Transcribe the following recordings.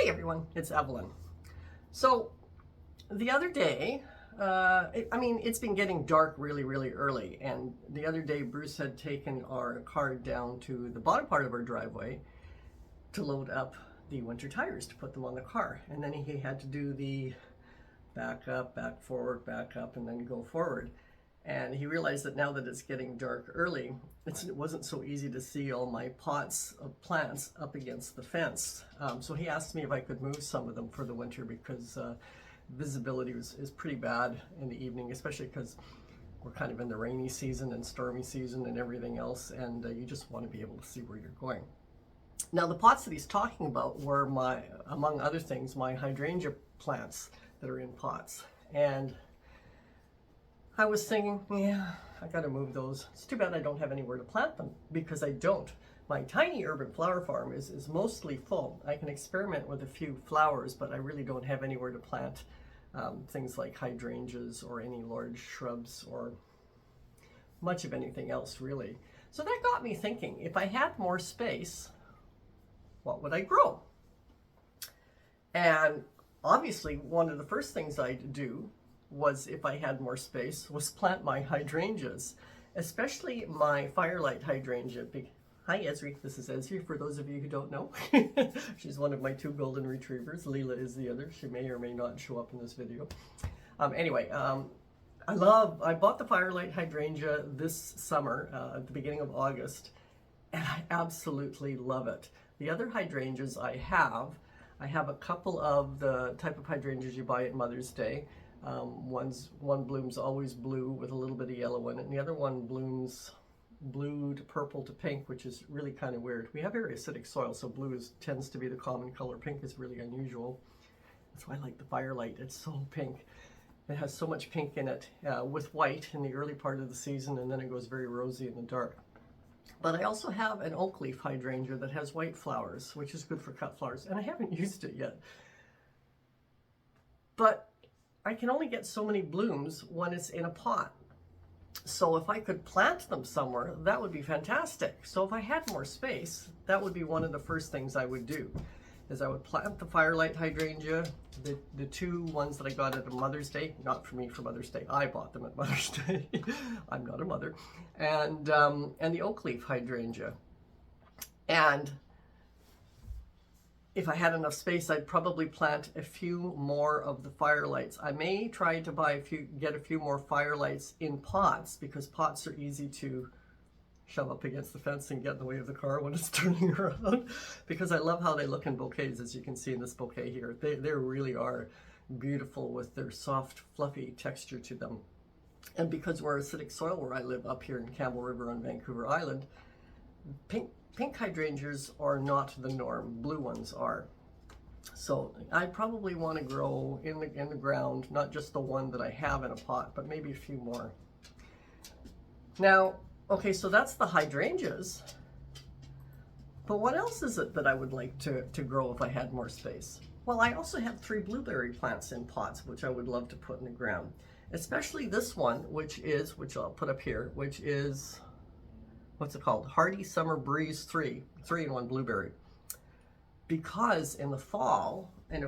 Hi everyone, it's Evelyn. So the other day, it's been getting dark really early, and the other day Bruce had taken our car down to the bottom part of our driveway to load up the winter tires to put them on the car, and then he had to do the back up, back forward, back up, and then go forward. And he realized that now that it's getting dark early, it wasn't so easy to see all my pots of plants up against the fence. So he asked me if I could move some of them for the winter because visibility is pretty bad in the evening, especially because we're kind of in the rainy season and stormy season and everything else, and you just want to be able to see where you're going. Now the pots that he's talking about were among other things, my hydrangea plants that are in pots. And I was thinking, yeah, I gotta move those. It's too bad I don't have anywhere to plant them, because I don't. My tiny urban flower farm is mostly full. I can experiment with a few flowers, but I really don't have anywhere to plant things like hydrangeas or any large shrubs or much of anything else really. So that got me thinking, if I had more space, what would I grow? And obviously one of the first things I'd do was, if I had more space, was plant my hydrangeas, especially my firelight hydrangea. Hi Esri, this is Esri for those of you who don't know. She's one of my two golden retrievers. Leela is the other. She may or may not show up in this video. I bought the firelight hydrangea this summer at the beginning of August, and I absolutely love it. The other hydrangeas I have a couple of the type of hydrangeas you buy at Mother's Day. One blooms always blue with a little bit of yellow in it, and the other one blooms blue to purple to pink, which is really kind of weird. We have very acidic soil, so blue tends to be the common color. Pink is really unusual. That's why I like the firelight. It's so pink. It has so much pink in it with white in the early part of the season, and then it goes very rosy in the dark. But I also have an oak leaf hydrangea that has white flowers, which is good for cut flowers, and I haven't used it yet. But I can only get so many blooms when it's in a pot. So if I could plant them somewhere, that would be fantastic. So if I had more space, that would be one of the first things I would do, is I would plant the firelight hydrangea, the two ones that I got at Mother's Day, not for me for Mother's Day, I bought them at Mother's Day. I'm not a mother. And the oak leaf hydrangea. And if I had enough space, I'd probably plant a few more of the firelights. I may try to get a few more firelights in pots, because pots are easy to shove up against the fence and get in the way of the car when it's turning around, because I love how they look in bouquets, as you can see in this bouquet here. They really are beautiful with their soft, fluffy texture to them. And because we're acidic soil where I live up here in Campbell River on Vancouver Island, pink hydrangeas are not the norm. Blue ones are. So I probably want to grow in the ground, not just the one that I have in a pot, but maybe a few more. Now, okay, so that's the hydrangeas. But what else is it that I would like to grow if I had more space? Well, I also have 3 blueberry plants in pots, which I would love to put in the ground. Especially this one, which I'll put up here, which is, what's it called? Hardy Summer Breeze 3-in-1 blueberry. Because in the fall, and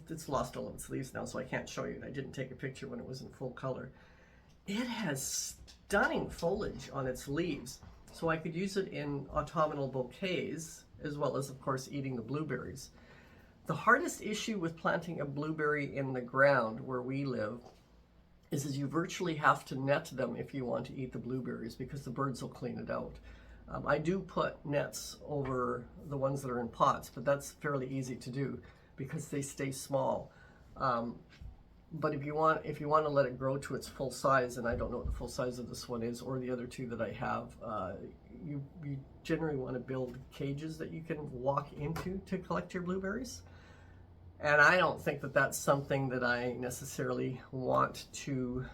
it's lost all of its leaves now, so I can't show you. I didn't take a picture when it was in full color. It has stunning foliage on its leaves, so I could use it in autumnal bouquets, as well as, of course, eating the blueberries. The hardest issue with planting a blueberry in the ground where we live is you virtually have to net them if you want to eat the blueberries, because the birds will clean it out. I do put nets over the ones that are in pots, but that's fairly easy to do because they stay small. But if you want to let it grow to its full size, and I don't know what the full size of this one is or the other two that I have, you generally want to build cages that you can walk into to collect your blueberries. And I don't think that that's something that I necessarily want to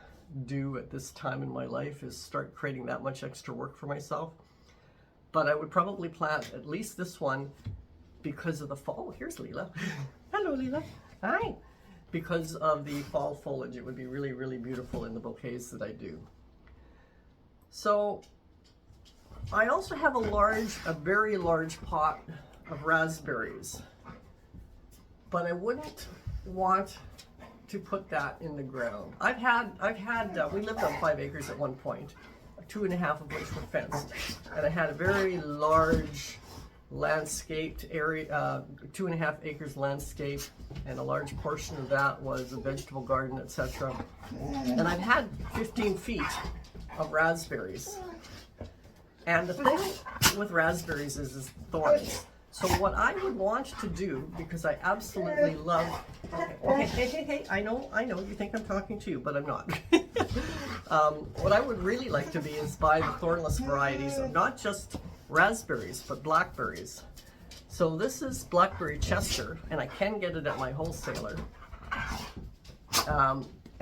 do at this time in my life, is start creating that much extra work for myself. But I would probably plant at least this one because of the fall. Oh, here's Leela. Hello, Leela. Hi. Because of the fall foliage, it would be really beautiful in the bouquets that I do. So I also have a very large pot of raspberries. but I wouldn't want to put that in the ground. We lived on 5 acres at one point, 2.5 of which were fenced, and I had a very large landscaped area, 2.5 acres landscape, and a large portion of that was a vegetable garden, etc. And I've had 15 feet of raspberries. And the thing with raspberries is thorns. So what I would want to do, because I absolutely love, hey, I know, you think I'm talking to you, but I'm not. What I would really like to be is buy the thornless varieties of not just raspberries, but blackberries. So this is blackberry Chester, and I can get it at my wholesaler.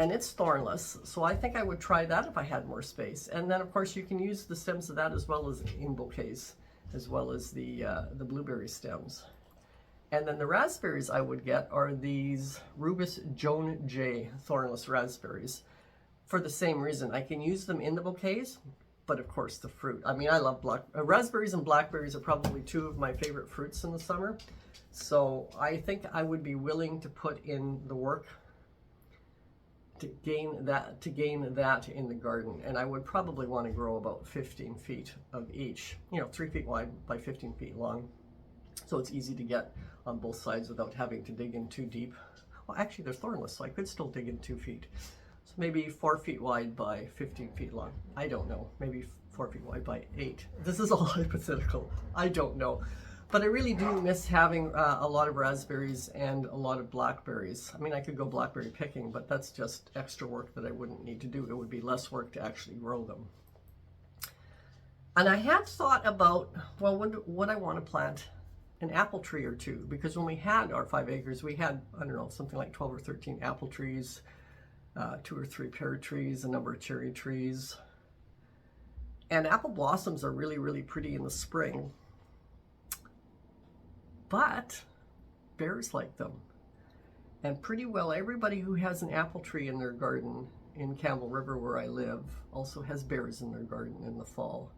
And it's thornless, so I think I would try that if I had more space. And then of course you can use the stems of that as well as in bouquets, as well as the blueberry stems. And then the raspberries I would get are these Rubus Joan J thornless raspberries. For the same reason, I can use them in the bouquets, but of course the fruit. I mean, I love raspberries and blackberries are probably 2 of my favorite fruits in the summer. So I think I would be willing to put in the work to gain that in the garden. And I would probably want to grow about 15 feet of each, 3 feet wide by 15 feet long. So it's easy to get on both sides without having to dig in too deep. Well, actually they're thornless, so I could still dig in 2 feet. So maybe 4 feet wide by 15 feet long. I don't know, maybe 4 feet wide by 8. This is all hypothetical, I don't know. But I really do miss having a lot of raspberries and a lot of blackberries. I mean, I could go blackberry picking, but that's just extra work that I wouldn't need to do. It would be less work to actually grow them. And I had thought about, well, would I want to plant an apple tree or 2? Because when we had our 5 acres, we had, I don't know, something like 12 or 13 apple trees, 2 or 3 pear trees, a number of cherry trees. And apple blossoms are really, really pretty in the spring. But bears like them. And pretty well everybody who has an apple tree in their garden in Campbell River where I live also has bears in their garden in the fall.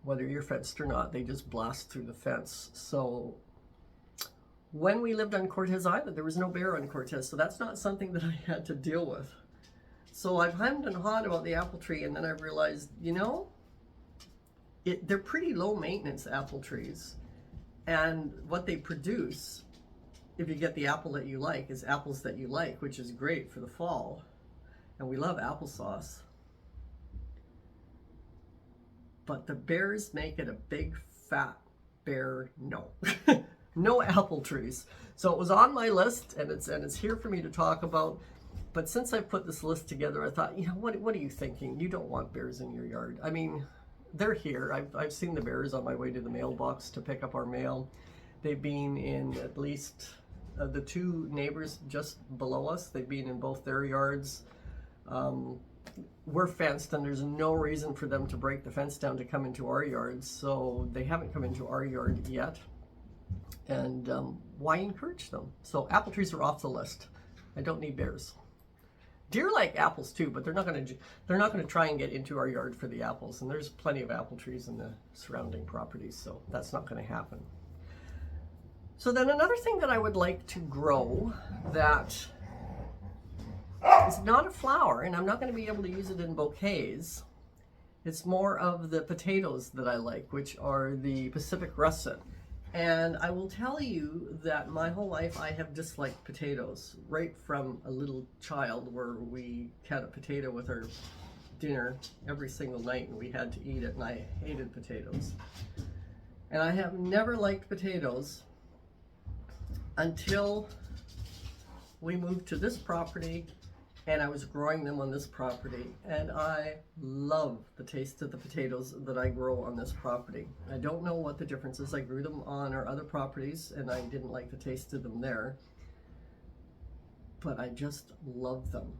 Whether you're fenced or not, they just blast through the fence. So when we lived on Cortez Island, there was no bear on Cortez, so that's not something that I had to deal with. So I've hummed and hawed about the apple tree, and then I've realized, they're pretty low maintenance apple trees. And what they produce, if you get the apple that you like, is apples that you like, which is great for the fall. And we love applesauce. But the bears make it a big fat bear no. No apple trees. So it was on my list, and it's here for me to talk about. But since I put this list together, I thought, what are you thinking? You don't want bears in your yard. I mean, they're here. I've seen the bears on my way to the mailbox to pick up our mail. They've been in at least the 2 neighbors just below us. They've been in both their yards. We're fenced, and there's no reason for them to break the fence down to come into our yard. So they haven't come into our yard yet. And why encourage them? So apple trees are off the list. I don't need bears. Deer like apples too, but they're not going to try and get into our yard for the apples. And there's plenty of apple trees in the surrounding properties, so that's not going to happen. So then another thing that I would like to grow that is not a flower, and I'm not going to be able to use it in bouquets. It's more of the potatoes that I like, which are the Pacific russet. And I will tell you that my whole life I have disliked potatoes, right from a little child, where we had a potato with our dinner every single night and we had to eat it, and I hated potatoes. And I have never liked potatoes until we moved to this property, and I was growing them on this property, and I love the taste of the potatoes that I grow on this property. I don't know what the difference is. I grew them on our other properties, and I didn't like the taste of them there, but I just love them.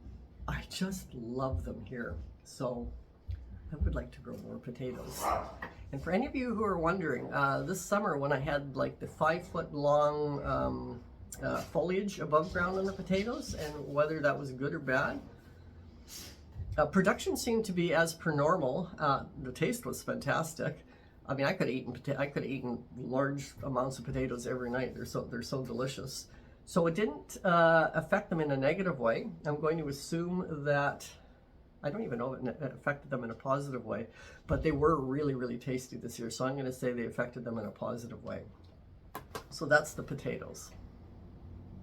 I just love them here. So I would like to grow more potatoes. And for any of you who are wondering, this summer when I had like the 5-foot long foliage above ground on the potatoes, and whether that was good or bad, production seemed to be as per normal. The taste was fantastic. I mean, I could have eaten large amounts of potatoes every night. They're so delicious. So it didn't affect them in a negative way. I'm going to assume that, I don't even know if it affected them in a positive way, but they were really, really tasty this year. So I'm going to say they affected them in a positive way. So that's the potatoes.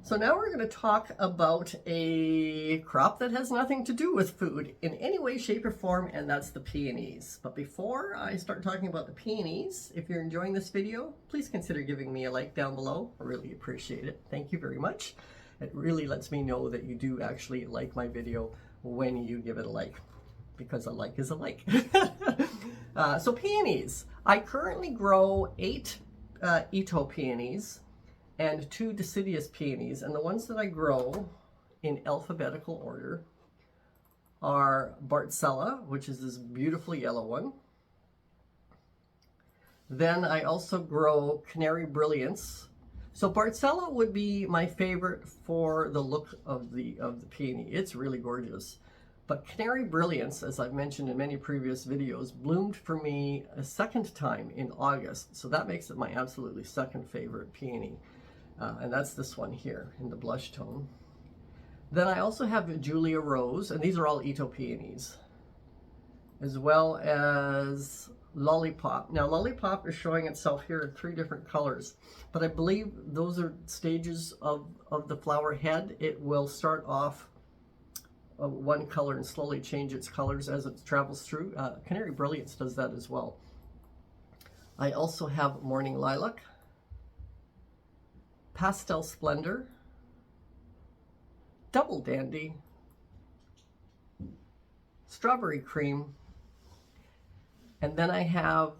So now we're going to talk about a crop that has nothing to do with food in any way, shape, or form, and that's the peonies. But before I start talking about the peonies, if you're enjoying this video, please consider giving me a like down below. I really appreciate it. Thank you very much. It really lets me know that you do actually like my video when you give it a like, because a like is a like. So peonies. I currently grow 8 Ito peonies and 2 deciduous peonies, and the ones that I grow in alphabetical order are Bartzella, which is this beautiful yellow one. Then I also grow Canary Brilliance. So Bartzella would be my favorite for the look of the peony. It's really gorgeous. But Canary Brilliance, as I've mentioned in many previous videos, bloomed for me a second time in August. So that makes it my absolutely second favorite peony. And that's this one here in the blush tone. Then I also have Julia Rose, and these are all Ito peonies, as well as Lollipop. Now Lollipop is showing itself here in 3 different colors, but I believe those are stages of the flower head. It will start off one color and slowly change its colors as it travels through. Canary Brilliance does that as well. I also have Morning Lilac, Pastel Splendor, Double Dandy, Strawberry Cream, and then I have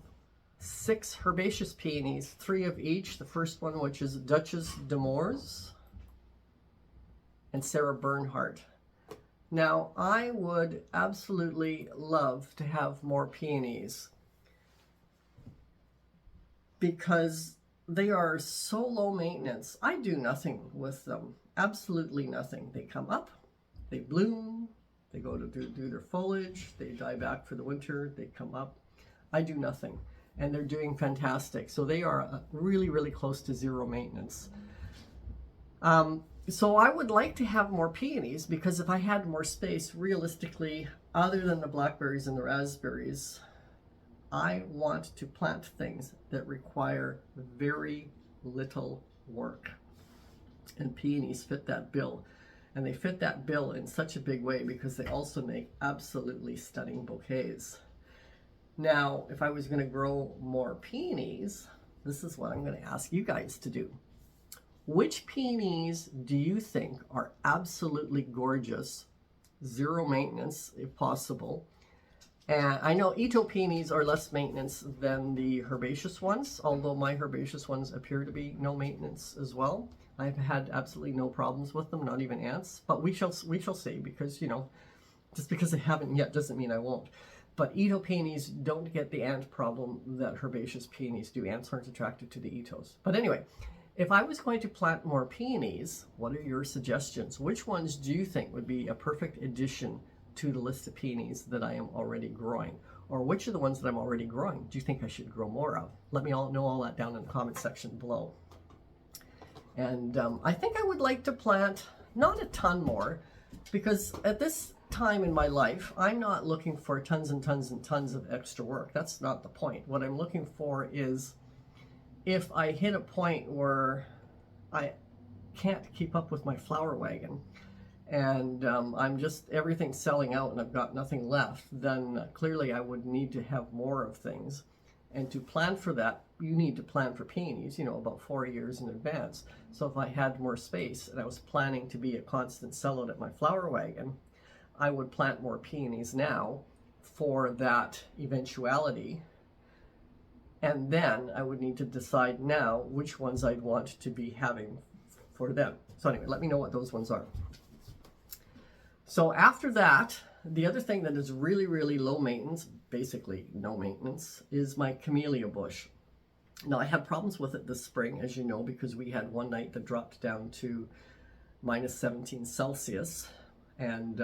6 herbaceous peonies, 3 of each. The first one, which is Duchess d'Amours, and Sarah Bernhardt. Now, I would absolutely love to have more peonies because they are so low maintenance. I do nothing with them, absolutely nothing. They come up, they bloom, they go to do their foliage, they die back for the winter, they come up. I do nothing, and they're doing fantastic. So they are really, really close to zero maintenance. So I would like to have more peonies, because if I had more space, realistically, other than the blackberries and the raspberries, I want to plant things that require very little work. And peonies fit that bill. And they fit that bill in such a big way because they also make absolutely stunning bouquets. Now, if I was going to grow more peonies, this is what I'm going to ask you guys to do. Which peonies do you think are absolutely gorgeous, zero maintenance if possible? And I know Ito peonies are less maintenance than the herbaceous ones, although my herbaceous ones appear to be no maintenance as well. I've had absolutely no problems with them, not even ants, but we shall see, because, you know, just because I haven't yet doesn't mean I won't. But Ito peonies don't get the ant problem that herbaceous peonies do. Ants aren't attracted to the Itos. But anyway, if I was going to plant more peonies, what are your suggestions? Which ones do you think would be a perfect addition to the list of peonies that I am already growing? Or which of the ones that I'm already growing do you think I should grow more of? Let me know all that down in the comment section below. And I think I would like to plant not a ton more, because at this time in my life, I'm not looking for tons and tons and tons of extra work. That's not the point. What I'm looking for is, if I hit a point where I can't keep up with my flower wagon, and everything's selling out and I've got nothing left, then clearly I would need to have more of things. And to plan for that, you need to plan for peonies, you know, about 4 years in advance. So if I had more space and I was planning to be a constant sellout at my flower wagon, I would plant more peonies now for that eventuality. And then I would need to decide now which ones I'd want to be having for them. So anyway, let me know what those ones are. So after that, the other thing that is really, really low maintenance, basically no maintenance, is my camellia bush. Now, I had problems with it this spring, as you know, because we had one night that dropped down to minus 17 Celsius. And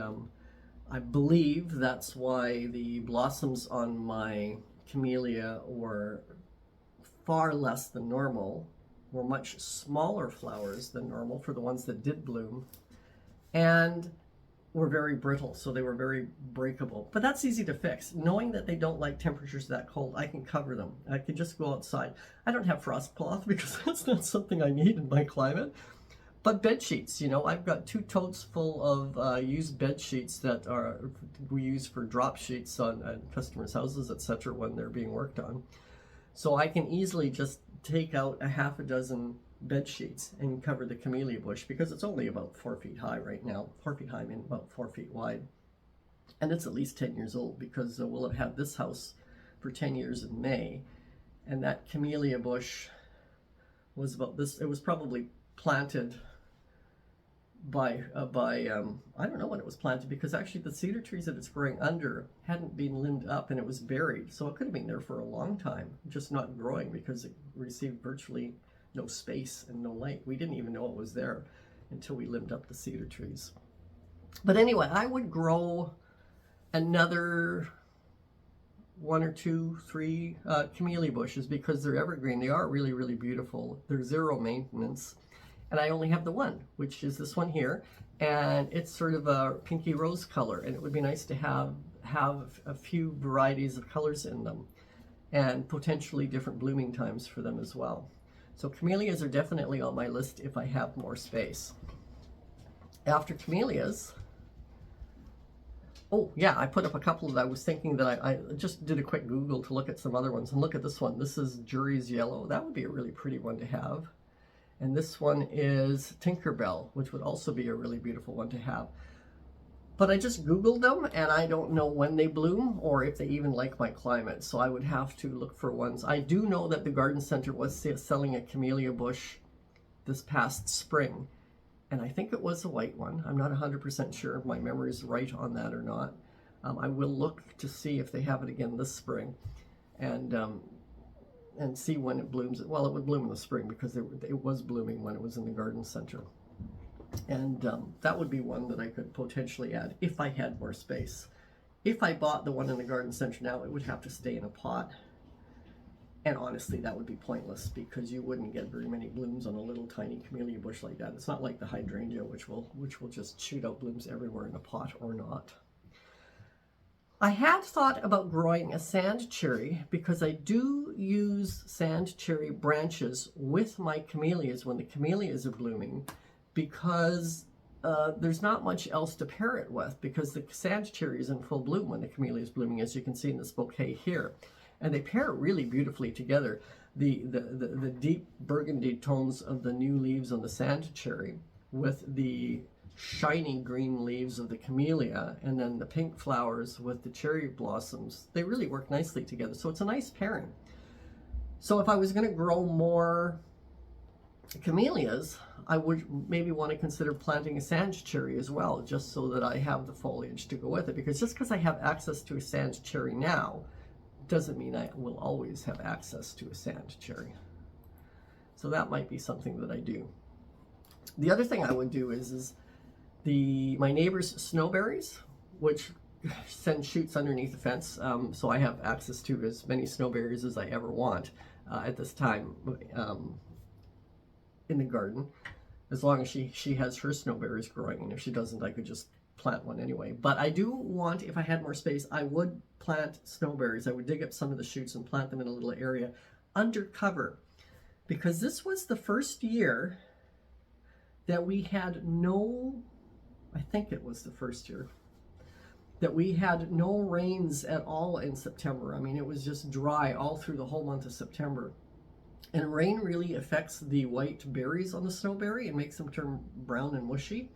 I believe that's why the blossoms on my camellia were far less than normal were much smaller flowers than normal for the ones that did bloom, and were very brittle, so they were very breakable. But that's easy to fix. Knowing that they don't like temperatures that cold, I can cover them. I can just go outside. I don't have frost cloth because that's not something I need in my climate. But bed sheets, you know, I've got 2 totes full of used bed sheets that we use for drop sheets on customers' houses, etc., when they're being worked on. So I can easily just take out a half a dozen bed sheets and cover the camellia bush, because it's only about 4 feet high right now. 4 feet high, I mean about 4 feet wide. And it's at least 10 years old, because we'll have had this house for 10 years in May. And that camellia bush was about this, it was probably planted by I don't know when it was planted, because actually the cedar trees that it's growing under hadn't been limbed up and it was buried. So it could have been there for a long time, just not growing because it received virtually no space and no light. We didn't even know it was there until we limbed up the cedar trees. But anyway, I would grow another 1 or 2, 3 camellia bushes, because they're evergreen. They are really, really beautiful. They're zero maintenance. And I only have the one, which is this one here. And it's sort of a pinky rose color. And it would be nice to have a few varieties of colors in them, and potentially different blooming times for them as well. So camellias are definitely on my list if I have more space. After camellias, oh yeah, I put up a couple that I was thinking that I just did a quick Google to look at some other ones. And look at this one. This is Jury's Yellow. That would be a really pretty one to have. And this one is Tinkerbell, which would also be a really beautiful one to have. But I just Googled them, and I don't know when they bloom or if they even like my climate. So I would have to look for ones. I do know that the garden center was selling a camellia bush this past spring. And I think it was a white one. I'm not 100% sure if my memory is right on that or not. I will look to see if they have it again this spring. And see when it blooms. Well, it would bloom in the spring because it was blooming when it was in the garden center. And that would be one that I could potentially add if I had more space. If I bought the one in the garden center now, it would have to stay in a pot. And honestly, that would be pointless, because you wouldn't get very many blooms on a little tiny camellia bush like that. It's not like the hydrangea, which will just shoot out blooms everywhere in a pot or not. I had thought about growing a sand cherry, because I do use sand cherry branches with my camellias when the camellias are blooming, because there's not much else to pair it with, because the sand cherry is in full bloom when the camellia is blooming, as you can see in this bouquet here. And they pair really beautifully together. The deep burgundy tones of the new leaves on the sand cherry with the shiny green leaves of the camellia, and then the pink flowers with the cherry blossoms, they really work nicely together. So it's a nice pairing. So if I was going to grow more camellias, I would maybe want to consider planting a sand cherry as well, just so that I have the foliage to go with it. Because just because I have access to a sand cherry now doesn't mean I will always have access to a sand cherry. So that might be something that I do. The other thing I would do is my neighbor's snowberries, which send shoots underneath the fence, so I have access to as many snowberries as I ever want at this time in the garden, as long as she has her snowberries growing. And if she doesn't, I could just plant one anyway. But I do want, if I had more space, I would plant snowberries. I would dig up some of the shoots and plant them in a little area under cover, because this was the first year that we had no, I think it was the first year that we had no rains at all in September. I mean, it was just dry all through the whole month of September. And rain really affects the white berries on the snowberry and makes them turn brown and mushy.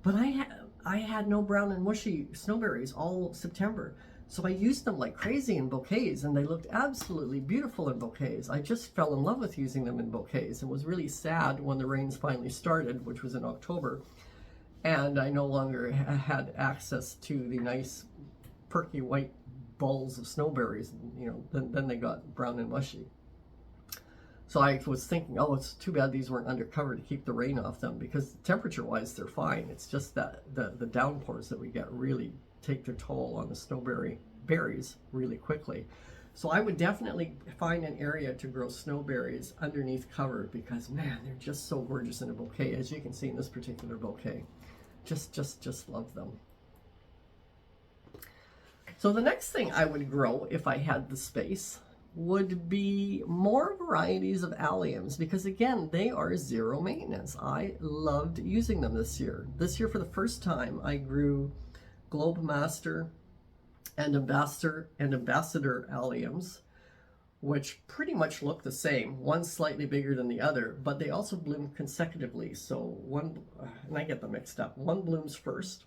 But I had no brown and mushy snowberries all September. So I used them like crazy in bouquets, and they looked absolutely beautiful in bouquets. I just fell in love with using them in bouquets, and was really sad when the rains finally started, which was in October, and I no longer had access to the nice perky white balls of snowberries. You know, then they got brown and mushy. So I was thinking, oh, it's too bad these weren't undercover to keep the rain off them, because temperature-wise they're fine. It's just that the downpours that we get really take their toll on the snowberry berries really quickly. So I would definitely find an area to grow snowberries underneath cover, because man, they're just so gorgeous in a bouquet, as you can see in this particular bouquet. Just love them. So the next thing I would grow if I had the space would be more varieties of alliums, because again, they are zero maintenance. I loved using them this year. This year, for the first time, I grew Globe Master and Ambassador alliums, which pretty much look the same. One's slightly bigger than the other, but they also bloom consecutively. So one, and I get them mixed up, one blooms first,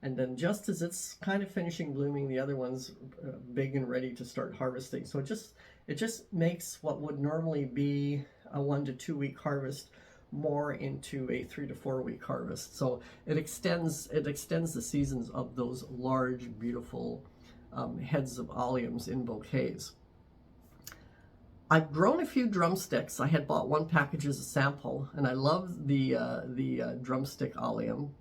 and then just as it's kind of finishing blooming, the other one's big and ready to start harvesting. So it just makes what would normally be a 1 to 2 week harvest more into a 3 to 4 week harvest. So it extends the seasons of those large, beautiful heads of alliums in bouquets. I've grown a few drumsticks. I had bought one package as a sample, and I love the drumstick allium,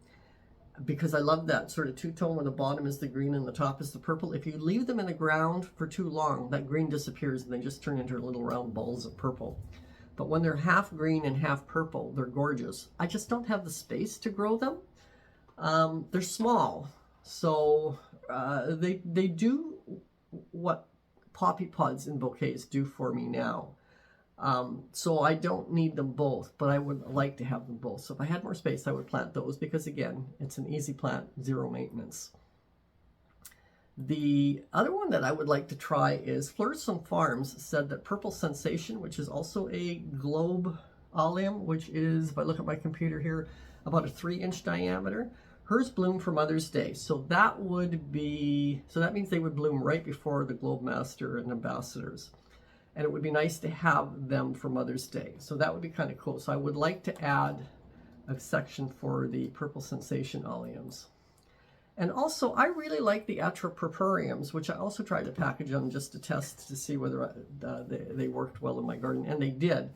because I love that sort of two-tone where the bottom is the green and the top is the purple. If you leave them in the ground for too long, that green disappears and they just turn into little round balls of purple. But when they're half green and half purple, they're gorgeous. I just don't have the space to grow them. They're small, so they do what poppy pods in bouquets do for me now. So I don't need them both, but I would like to have them both. So if I had more space, I would plant those, because again, it's an easy plant, zero maintenance. The other one that I would like to try is Flourishing Farms said that Purple Sensation, which is also a globe allium, which is, if I look at my computer here, about a 3-inch diameter. Hers bloom for Mother's Day, so that means they would bloom right before the Globe Master and Ambassadors. And it would be nice to have them for Mother's Day. So that would be kind of cool. So I would like to add a section for the Purple Sensation alliums. And also, I really like the Atropurpureums, which I also tried to package them just to test to see whether they worked well in my garden, and they did.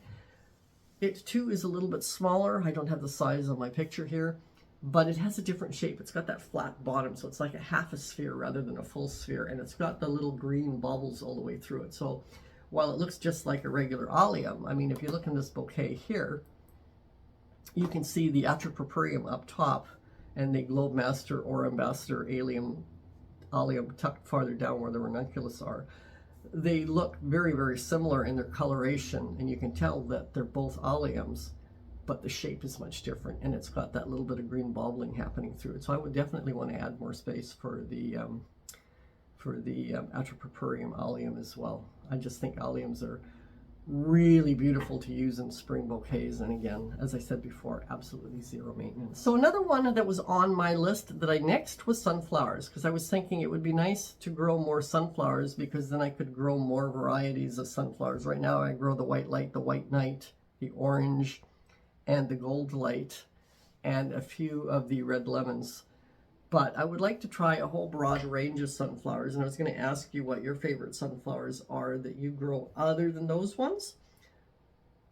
It too is a little bit smaller. I don't have the size on my picture here, but it has a different shape. It's got that flat bottom, so it's like a half a sphere rather than a full sphere, and it's got the little green baubles all the way through it. So while it looks just like a regular allium, I mean, if you look in this bouquet here, you can see the Atropurpureum up top and the Globe Master or Ambassador allium tucked farther down where the ranunculus are. They look very, very similar in their coloration, and you can tell that they're both alliums, but the shape is much different, and it's got that little bit of green bobbling happening through it. So I would definitely want to add more space for the Atropurpureum allium as well. I just think alliums are really beautiful to use in spring bouquets, and again, as I said before, absolutely zero maintenance. So another one that was on my list that I nixed was sunflowers, because I was thinking it would be nice to grow more sunflowers, because then I could grow more varieties of sunflowers. Right now I grow the white light, the white night, the orange, and the gold light, and a few of the red lemons. But I would like to try a whole broad range of sunflowers, and I was going to ask you what your favorite sunflowers are that you grow other than those ones.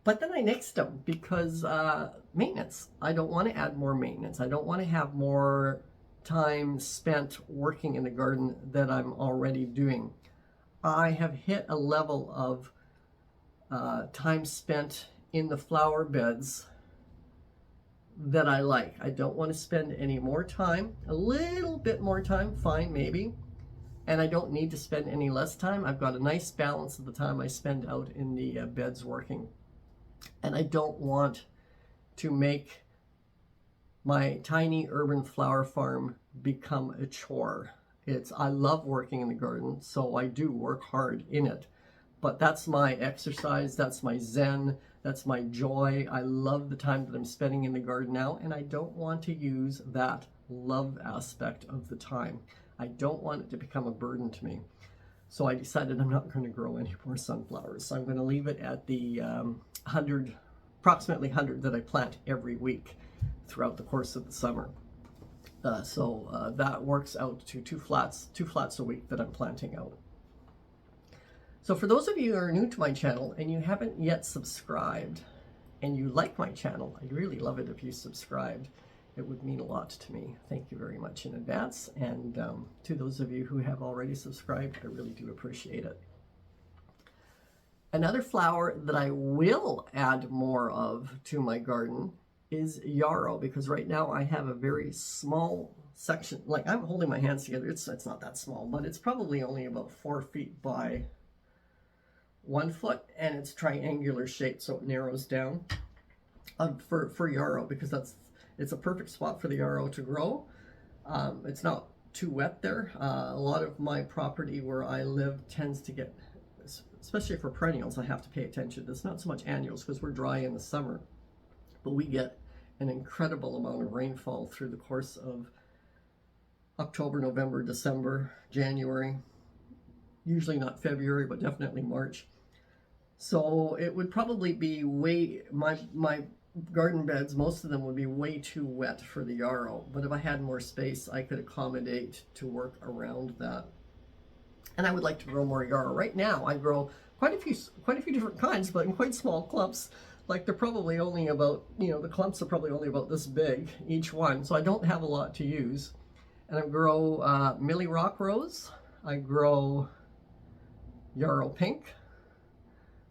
But then I nixed them because maintenance. I don't want to add more maintenance. I don't want to have more time spent working in the garden that I'm already doing. I have hit a level of time spent in the flower beds that I like. I don't want to spend any more time. A little bit more time, fine, maybe. And I don't need to spend any less time. I've got a nice balance of the time I spend out in the beds working. And I don't want to make my tiny urban flower farm become a chore. I love working in the garden, so I do work hard in it. But that's my exercise, that's my zen, that's my joy. I love the time that I'm spending in the garden now, and I don't want to use that love aspect of the time. I don't want it to become a burden to me. So I decided I'm not going to grow any more sunflowers. So I'm going to leave it at the approximately 100 that I plant every week throughout the course of the summer. So that works out to two flats a week that I'm planting out. So for those of you who are new to my channel and you haven't yet subscribed and you like my channel, I'd really love it if you subscribed. It would mean a lot to me. Thank you very much in advance. And to those of you who have already subscribed, I really do appreciate it. Another flower that I will add more of to my garden is yarrow, because right now I have a very small section. Like, I'm holding my hands together. It's not that small, but it's probably only about 4 feet by 1 foot, and it's triangular shaped, so it narrows down for yarrow, because it's a perfect spot for the yarrow to grow. It's not too wet there. A lot of my property where I live tends to get, especially for perennials, I have to pay attention. It's not so much annuals because we're dry in the summer, but we get an incredible amount of rainfall through the course of October, November, December, January, usually not February, but definitely March. So it would probably be my garden beds, most of them would be way too wet for the yarrow, but if I had more space, I could accommodate to work around that. And I would like to grow more yarrow. Right now, I grow quite a few different kinds, but in quite small clumps. Like, they're probably only about, the clumps are probably only about this big, each one. So I don't have a lot to use. And I grow Millie Rock Rose. I grow Yarrow Pink,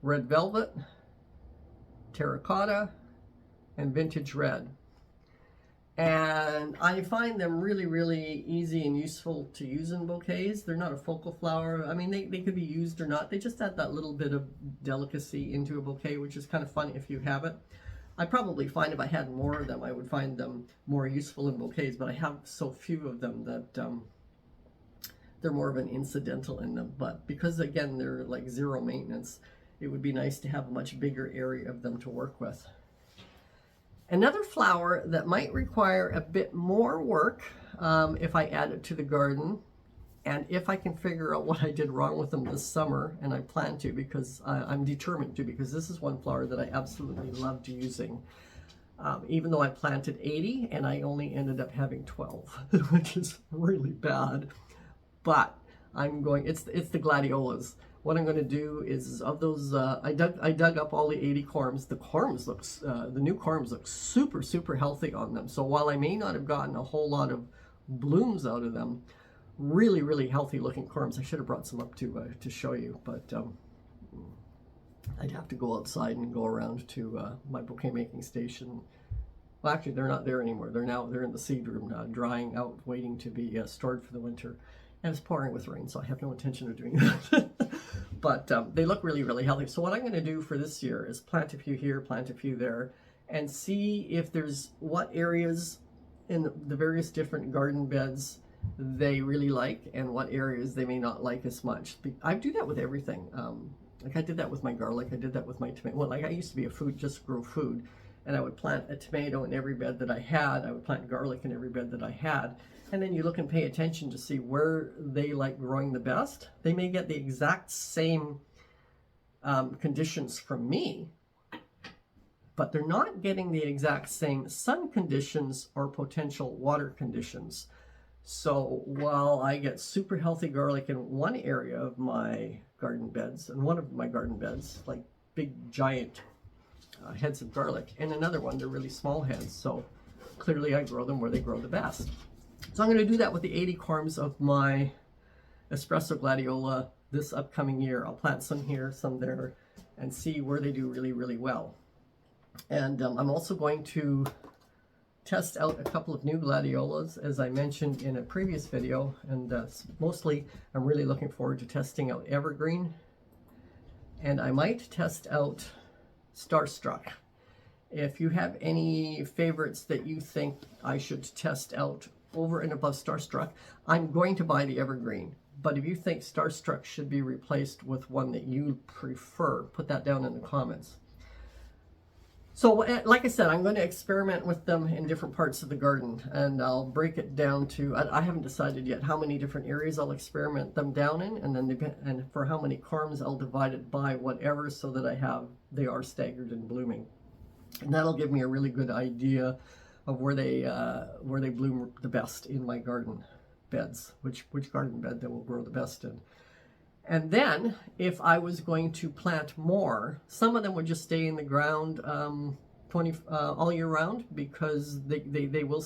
Red Velvet, Terracotta, and Vintage Red. And I find them really, really easy and useful to use in bouquets. They're not a focal flower. I mean, they could be used or not. They just add that little bit of delicacy into a bouquet, which is kind of fun if you have it. I probably find if I had more of them, I would find them more useful in bouquets, but I have so few of them that they're more of an incidental in them. But because, again, they're like zero maintenance, it would be nice to have a much bigger area of them to work with. Another flower that might require a bit more work if I add it to the garden, and if I can figure out what I did wrong with them this summer, and I plan to, because I'm determined to, because this is one flower that I absolutely loved using. Even though I planted 80 and I only ended up having 12, which is really bad. But it's the Gladiolas. What I'm going to do is, of those, I dug up all the 80 corms. The new corms look super, super healthy on them. So while I may not have gotten a whole lot of blooms out of them, really, really healthy looking corms. I should have brought some up to show you, but I'd have to go outside and go around to my bouquet making station. Well, actually, they're not there anymore. They're in the seed room, drying out, waiting to be stored for the winter. And it's pouring with rain, so I have no intention of doing that. But they look really, really healthy. So what I'm going to do for this year is plant a few here, plant a few there, and see if there's what areas in the various different garden beds they really like and what areas they may not like as much. I do that with everything. Like, I did that with my garlic. I did that with my tomato. Well, like, I used to be just grow food, and I would plant a tomato in every bed that I had. I would plant garlic in every bed that I had. And then you look and pay attention to see where they like growing the best. They may get the exact same conditions from me, but they're not getting the exact same sun conditions or potential water conditions. So while I get super healthy garlic in one area of my garden beds, and one of my garden beds, like big giant heads of garlic, and another one, they're really small heads. So clearly I grow them where they grow the best. So I'm going to do that with the 80 corms of my espresso gladiola this upcoming year. I'll plant some here, some there, and see where they do really, really well. And I'm also going to test out a couple of new gladiolas, as I mentioned in a previous video. And mostly, I'm really looking forward to testing out evergreen. And I might test out Starstruck. If you have any favorites that you think I should test out over and above Starstruck, I'm going to buy the evergreen. But if you think Starstruck should be replaced with one that you prefer, put that down in the comments. So like I said, I'm going to experiment with them in different parts of the garden, and I'll break it down to, I haven't decided yet how many different areas I'll experiment them down in, and then and for how many corms I'll divide it by whatever, so that they are staggered and blooming. And that'll give me a really good idea of where they bloom the best in my garden beds, which garden bed they will grow the best in. And then, if I was going to plant more, some of them would just stay in the ground all year round, because they will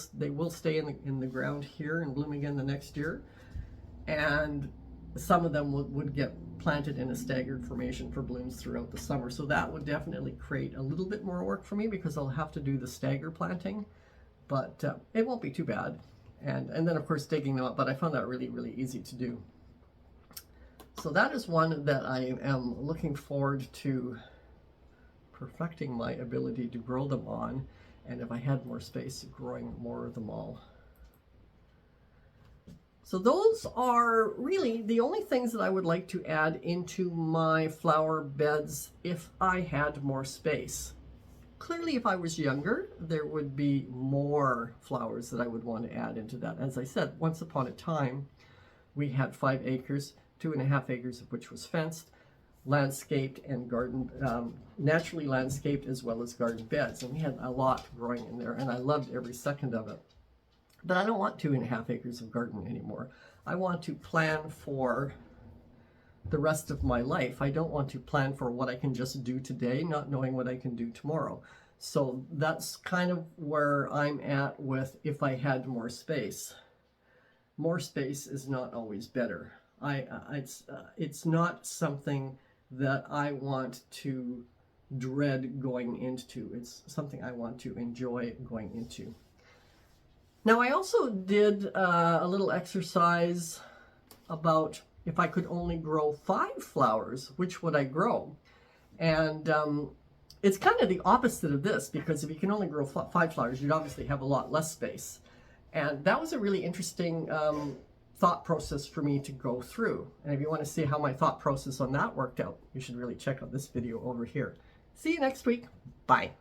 stay in the ground here and bloom again the next year. And some of them would get planted in a staggered formation for blooms throughout the summer. So that would definitely create a little bit more work for me because I'll have to do the stagger planting, but it won't be too bad. And then of course digging them up, but I found that really, really easy to do. So that is one that I am looking forward to perfecting my ability to grow them on, and if I had more space, growing more of them all. So those are really the only things that I would like to add into my flower beds if I had more space. Clearly, if I was younger, there would be more flowers that I would want to add into that. As I said, once upon a time, we had 5 acres, 2.5 acres of which was fenced, landscaped and garden, naturally landscaped, as well as garden beds. And we had a lot growing in there, and I loved every second of it. But I don't want 2.5 acres of garden anymore. I want to plan for the rest of my life. I don't want to plan for what I can just do today, not knowing what I can do tomorrow. So that's kind of where I'm at with if I had more space. More space is not always better. It's not something that I want to dread going into. It's something I want to enjoy going into. Now, I also did a little exercise about if I could only grow 5 flowers, which would I grow? And it's kind of the opposite of this, because if you can only grow 5 flowers, you'd obviously have a lot less space. And that was a really interesting thought process for me to go through. And if you want to see how my thought process on that worked out, you should really check out this video over here. See you next week. Bye.